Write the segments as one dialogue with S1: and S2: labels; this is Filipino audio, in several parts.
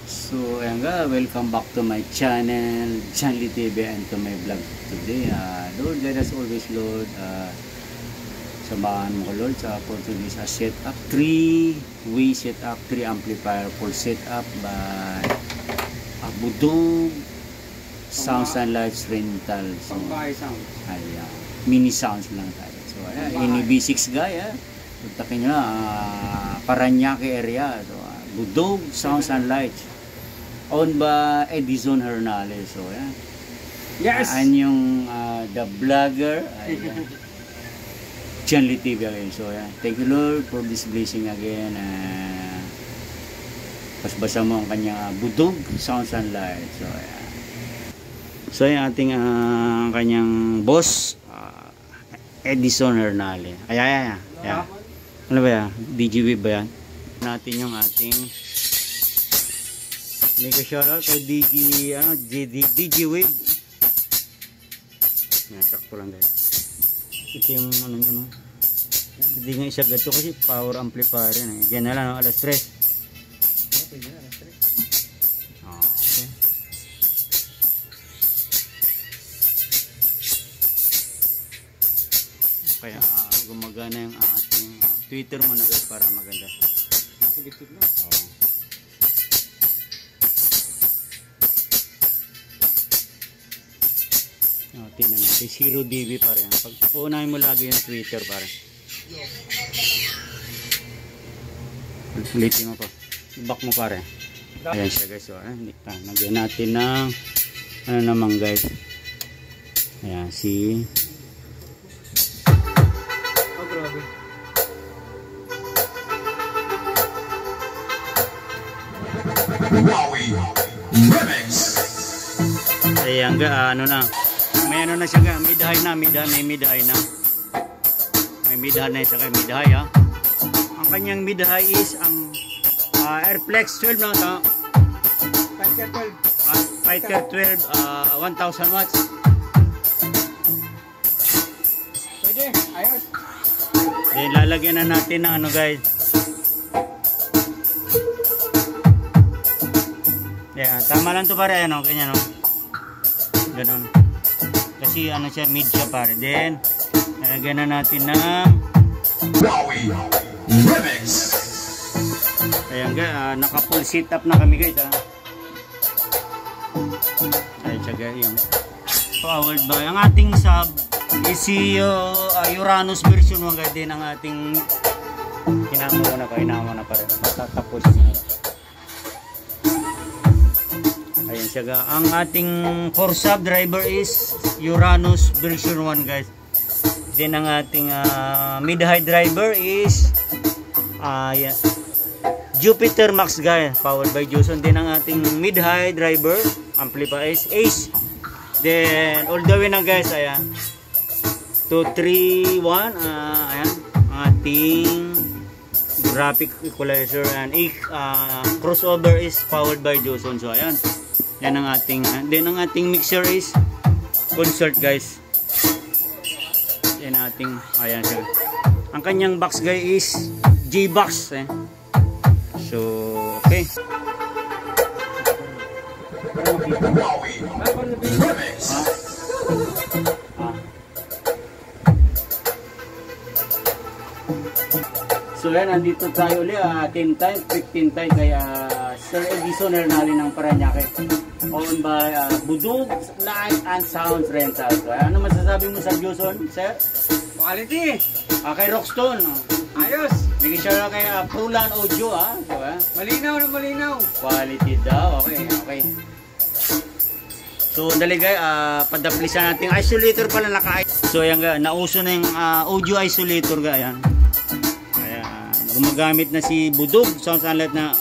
S1: So ayan nga, welcome back to my channel, Janly TV, and to my vlog today. Lord, let us always, Lord, samahan mo ko, Lord, sa for today's set up 3 amplifier for set up by Budog Sounds and Lights Rental. So, ayan, mini sounds lang tayo. So ayan, ini B6 guy, puntakin nyo na, Paranaque area. So, Budog Sounds and Lights, owned by Edison Hernales. So yan.
S2: Yes.
S1: Yung the vlogger ay Janly TV again. So yan. Thank you, Lord, for this blessing again. Pasbasa mo ang kanya Budog Sounds and Lights. So yan. So yung ating kanyang boss, Edison Hernales. Ayan. Ano ba yan? DJWave ba yan? Natin yung ating mega shoutout kay DJWave. Yan, sakto lang dahil ito yung ano nyo, no? Hindi nga isa gato kasi power amplifier yan, Diyan na lang, no? Alas 3. Okay. Kaya gumagana yung ating Twitter mo na guys para maganda. Tingnan natin, 0 dB pa rin. Pag uunahin mo lagi yung Twitter pare. Ulitin mo pa. Back mo pare. Ayan siya guys. So, nagyan natin ng ano naman guys. Ayan si
S2: grabe.
S3: Wowie Remix.
S1: ayan ano na. May ano na siya, may mid high na. May mid high na siya, mid high Ang kanyang mid high is ang Airflex 12 na ito. Fighter 12 1000 watts.
S2: Pwede, ayos.
S1: Then lalagyan na natin ng ano guys. Yeah, tama lang to pare, ano, kanya no. Ganon. Kasi ano siya, mid siya pare. Then lalagyan na natin ng
S3: Wowie Remix.
S1: ayan guys, naka full setup na kami guys Ayan siya guys, yung powered by ang ating sub is si Uranus version 1 guys. Din ang ating hinamo na pare matatapos niya. Ayan siya guys, ang ating 4 sub driver is Uranus version 1 guys. Then ang ating mid high driver is Jupiter Max guys, powered by Joson. Then ang ating mid high driver amplifier is Ace. Then all the way na guys, ayan 231 ayan ang ating graphic equalizer and crossover is powered by Joson. So ayan, yan ang ating then ang ating mixer is Consult guys. Yan ating ayan siya. Ang kanyang box guys is J-Box So okay.
S3: Wowie Remix.
S1: So yan, nandito tayo ulit 10 times, 15 times kaya Sir Edison Hernales ng Paranaque, owned by Budog Light and Sounds Rental. So ano masasabi mo sa Joson, sir?
S2: Quality.
S1: Kay Rockstone,
S2: Ayos.
S1: bigyan siya kay Prulan Audio so,
S2: Malinaw na malinaw.
S1: quality daw, okay. So dali guys, padaplisan natin isolator pala so yan guys, nauso na yung audio isolator guys. Kaya gumagamit na si Budog Sounds and Light na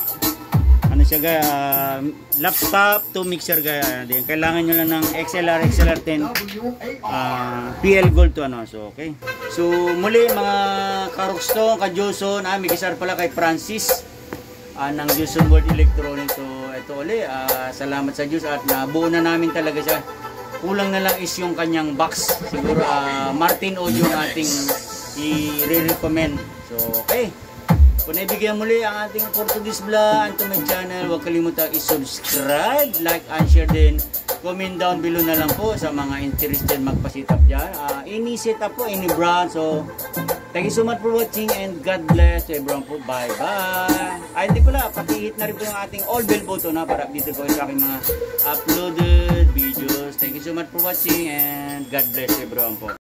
S1: ano siya guys, laptop to mixer guys. Kailangan nyo lang ng XLR10 PL Gold to so okay. So muli mga Rockstone, ka-Joson, may kisar pala kay Francis ng Joson World Electronics. So ito ulit, salamat sa Diyos at nabuo na namin talaga siya. Kulang na lang is yung kanyang box. Siguro Martin Audio ang ating i-recommend. So okay, Kung naibigyan muli ang ating Portuguese vlog to my channel, huwag kalimutan i-subscribe, like and share din. Comment down below na lang po sa mga interested magpa-sit up dyan. Any sit up po, any brand. So, thank you so much for watching and God bless to everyone po. Bye-bye. Hindi pala, pati-hit na rin po yung ating all bell button para update po sa aking mga uploaded videos. Thank you so much for watching and God bless to everyone po.